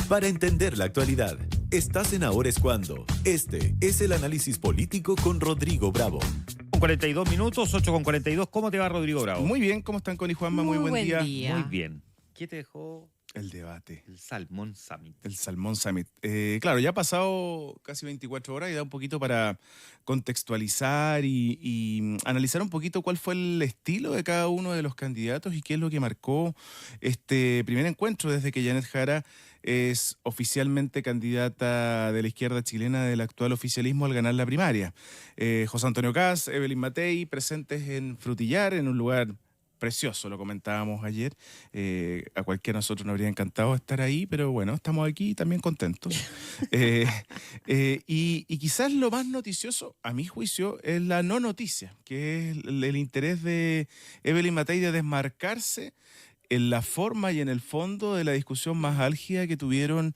Para entender la actualidad, estás en Ahora es Cuando. Este es el análisis político con Rodrigo Bravo. 42 minutos, 8:42. ¿Cómo te va, Rodrigo Bravo? Muy bien, ¿cómo están, Connie Juanma? Muy buen día. Muy bien. ¿Qué te dejó El debate. el Salmón Summit? El Salmón Summit. Claro, ya ha pasado casi 24 horas y da un poquito para contextualizar y analizar un poquito cuál fue el estilo de cada uno de los candidatos y qué es lo que marcó este primer encuentro desde que Janet Jara es oficialmente candidata de la izquierda chilena del actual oficialismo al ganar la primaria. José Antonio Kast, Evelyn Matei, presentes en Frutillar, en un lugar precioso, lo comentábamos ayer. A cualquiera de nosotros nos habría encantado estar ahí, pero bueno, estamos aquí también contentos. Y quizás lo más noticioso, a mi juicio, es la no noticia, que es el interés de Evelyn Matei de desmarcarse en la forma y en el fondo de la discusión más álgida que tuvieron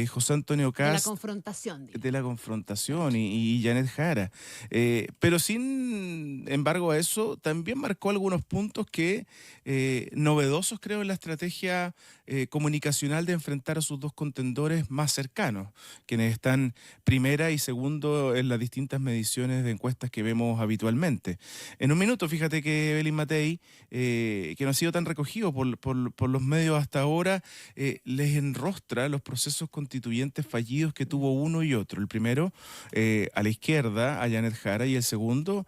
José Antonio Kast. De la confrontación. Digamos. De la confrontación y Janet Jara. Pero sin embargo a eso también marcó algunos puntos que novedosos creo en la estrategia comunicacional de enfrentar a sus dos contendores más cercanos, quienes están primera y segundo en las distintas mediciones de encuestas que vemos habitualmente. En un minuto, fíjate que Evelyn Matei, que no ha sido tan recogido por los medios hasta ahora, les enrostra los procesos constituyentes fallidos que tuvo uno y otro. El primero, a la izquierda, a Janet Jara, y el segundo,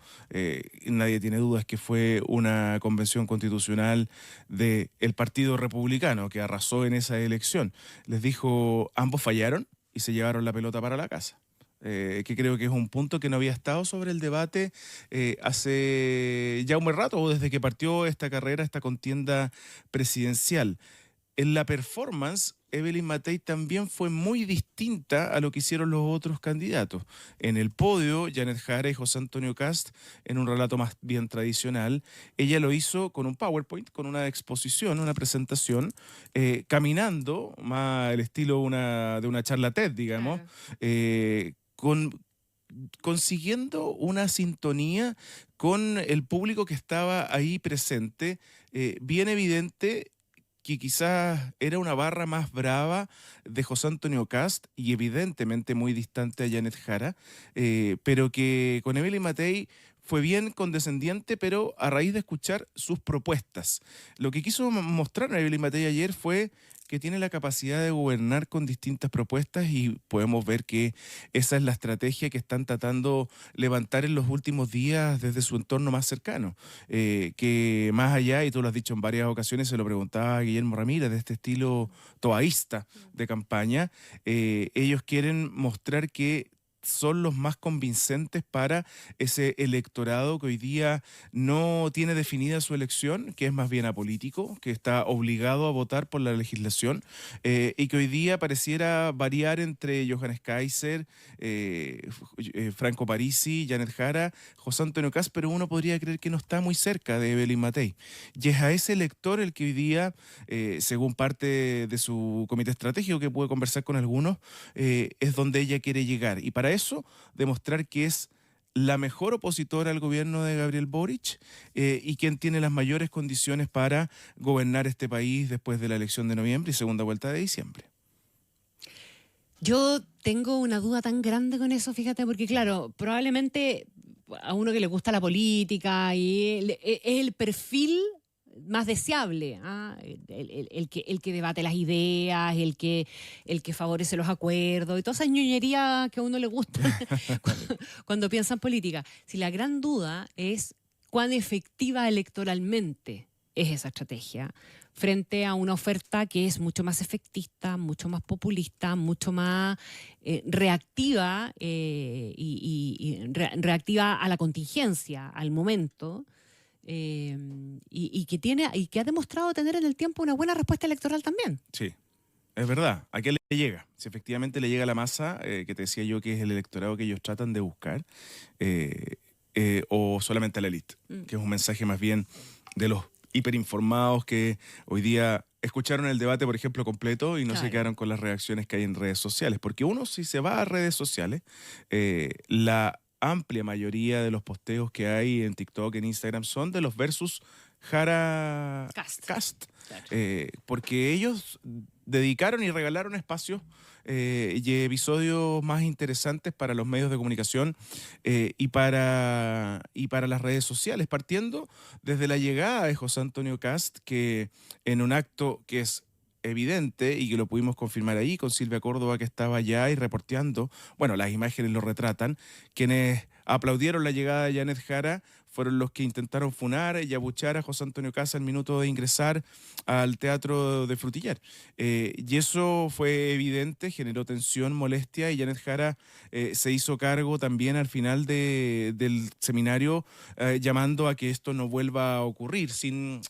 nadie tiene dudas que fue una convención constitucional del Partido Republicano que arrasó en esa elección. Les dijo, ambos fallaron y se llevaron la pelota para la casa. Que creo que es un punto que no había estado sobre el debate hace ya un buen rato, o desde que partió esta carrera, esta contienda presidencial. En la performance, Evelyn Matei también fue muy distinta a lo que hicieron los otros candidatos. En el podio, Janet Jara y José Antonio Kast, en un relato más bien tradicional, ella lo hizo con un PowerPoint, con una exposición, una presentación, caminando, más el estilo de una charla TED, digamos, consiguiendo una sintonía con el público que estaba ahí presente, bien evidente que quizás era una barra más brava de José Antonio Kast y evidentemente muy distante a Janet Jara, pero que con Evelyn Matei fue bien condescendiente, pero a raíz de escuchar sus propuestas. Lo que quiso mostrar a Evelyn Matei ayer fue que tiene la capacidad de gobernar con distintas propuestas y podemos ver que esa es la estrategia que están tratando levantar en los últimos días desde su entorno más cercano. Que más allá, y tú lo has dicho en varias ocasiones, se lo preguntaba a Guillermo Ramírez, de este estilo toaísta de campaña, ellos quieren mostrar que son los más convincentes para ese electorado que hoy día no tiene definida su elección, que es más bien apolítico, que está obligado a votar por la legislación, y que hoy día pareciera variar entre Johannes Kaiser, Franco Parisi, Janet Jara, José Antonio Kast, pero uno podría creer que no está muy cerca de Evelyn Matei. Y es a ese elector el que hoy día, según parte de su comité estratégico que pude conversar con algunos, es donde ella quiere llegar. Y para eso, demostrar que es la mejor opositora al gobierno de Gabriel Boric y quien tiene las mayores condiciones para gobernar este país después de la elección de noviembre y segunda vuelta de diciembre. Yo tengo una duda tan grande con eso, fíjate, porque claro, probablemente a uno que le gusta la política y es el perfil más deseable, el que debate las ideas, el que favorece los acuerdos y toda esa ñoñería que a uno le gusta cuando piensa en política. Si la gran duda es cuán efectiva electoralmente es esa estrategia frente a una oferta que es mucho más efectista, mucho más populista, mucho más reactiva reactiva a la contingencia, al momento. Y que ha demostrado tener en el tiempo una buena respuesta electoral también. Sí, es verdad. ¿A qué le llega? Si efectivamente le llega a la masa, que te decía yo que es el electorado que ellos tratan de buscar, o solamente a la élite, que es un mensaje más bien de los hiperinformados que hoy día escucharon el debate, por ejemplo, completo y no se quedaron con las reacciones que hay en redes sociales. Porque uno, si se va a redes sociales, la amplia mayoría de los posteos que hay en TikTok, en Instagram, son de los versus Jara Kast. Claro. Porque ellos dedicaron y regalaron espacios y episodios más interesantes para los medios de comunicación y para las redes sociales, partiendo desde la llegada de José Antonio Kast, que en un acto que es evidente y que lo pudimos confirmar ahí con Silvia Córdoba, que estaba allá y reporteando, bueno, las imágenes lo retratan, quienes aplaudieron la llegada de Janet Jara fueron los que intentaron funar y abuchar a José Antonio Kast al minuto de ingresar al Teatro de Frutillar. Y eso fue evidente, generó tensión, molestia, y Janet Jara se hizo cargo también al final del seminario, llamando a que esto no vuelva a ocurrir, sin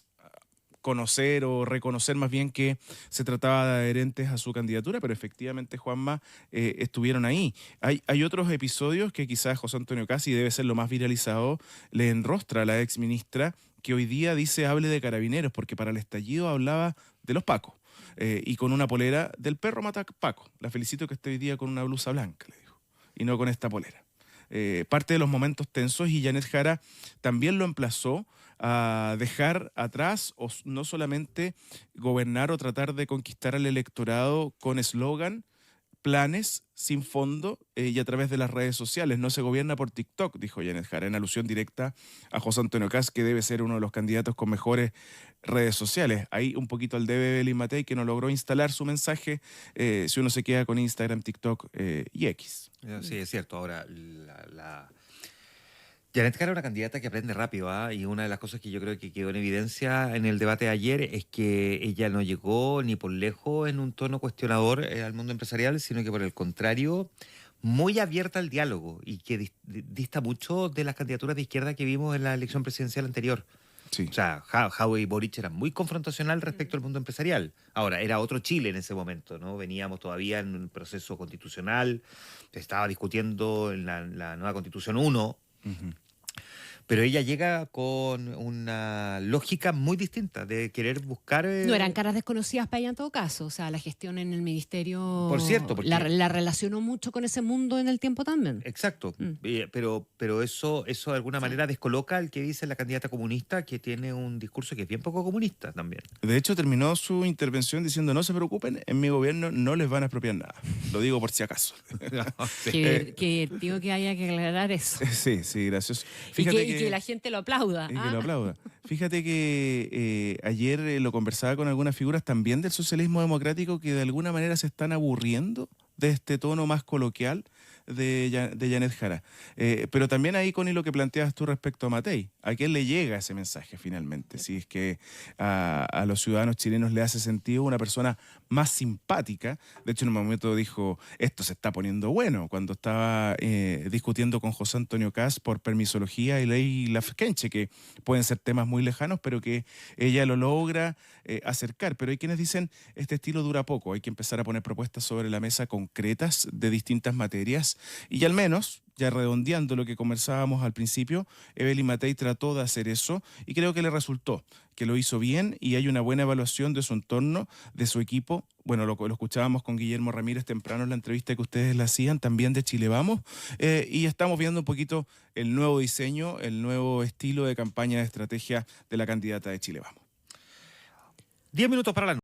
conocer o reconocer más bien que se trataba de adherentes a su candidatura, pero efectivamente, Juanma, estuvieron ahí. Hay otros episodios que quizás José Antonio Kast, y debe ser lo más viralizado, le enrostra a la ex ministra, que hoy día dice hable de carabineros, porque para el estallido hablaba de los pacos, y con una polera del perro mata Paco. La felicito que esté hoy día con una blusa blanca, le dijo, y no con esta polera. Parte de los momentos tensos, y Janet Jara también lo emplazó a dejar atrás o no solamente gobernar o tratar de conquistar al electorado con eslogan, planes sin fondo y a través de las redes sociales. No se gobierna por TikTok, dijo Janet Jara, en alusión directa a José Antonio Kast, que debe ser uno de los candidatos con mejores redes sociales. Ahí un poquito al debe Evelyn Matei, que no logró instalar su mensaje, si uno se queda con Instagram, TikTok y X. Sí, es cierto. Ahora, Janet Jara es una candidata que aprende rápido, ¿ah? Y una de las cosas que yo creo que quedó en evidencia en el debate de ayer es que ella no llegó ni por lejos en un tono cuestionador al mundo empresarial, sino que por el contrario, muy abierta al diálogo, y que dista mucho de las candidaturas de izquierda que vimos en la elección presidencial anterior. Sí. O sea, Jadwe y Boric eran muy confrontacional respecto al mundo empresarial. Ahora, era otro Chile en ese momento, ¿no? Veníamos todavía en un proceso constitucional, se estaba discutiendo en la nueva Constitución 1, pero ella llega con una lógica muy distinta de querer buscar... No eran caras desconocidas para ella en todo caso. O sea, la gestión en el ministerio Por cierto, porque... la relacionó mucho con ese mundo en el tiempo también. Exacto, pero eso de alguna manera descoloca al que dice la candidata comunista, que tiene un discurso que es bien poco comunista también. De hecho, terminó su intervención diciendo: no se preocupen, en mi gobierno no les van a expropiar nada. Lo digo por si acaso. Que digo que haya que aclarar eso. Sí, gracioso. Fíjate Y que la gente lo aplauda. Y que lo aplauda. Fíjate que ayer lo conversaba con algunas figuras también del socialismo democrático, que de alguna manera se están aburriendo de este tono más coloquial de Janet Jara. Pero también ahí, Connie, lo que planteas tú respecto a Matei. ¿A quién le llega ese mensaje finalmente? Si es que a los ciudadanos chilenos le hace sentido una persona más simpática. De hecho, en un momento dijo, esto se está poniendo bueno, cuando estaba discutiendo con José Antonio Kast por permisología y ley Lafkenche, que pueden ser temas muy lejanos, pero que ella lo logra acercar. Pero hay quienes dicen, este estilo dura poco, hay que empezar a poner propuestas sobre la mesa concretas de distintas materias. Y al menos, ya redondeando lo que conversábamos al principio, Evelyn Matei trató de hacer eso y creo que le resultó, que lo hizo bien, y hay una buena evaluación de su entorno, de su equipo. Bueno, lo escuchábamos con Guillermo Ramírez temprano en la entrevista que ustedes le hacían, también de Chile Vamos, y estamos viendo un poquito el nuevo diseño, el nuevo estilo de campaña de estrategia de la candidata de Chile Vamos. 10 minutos para la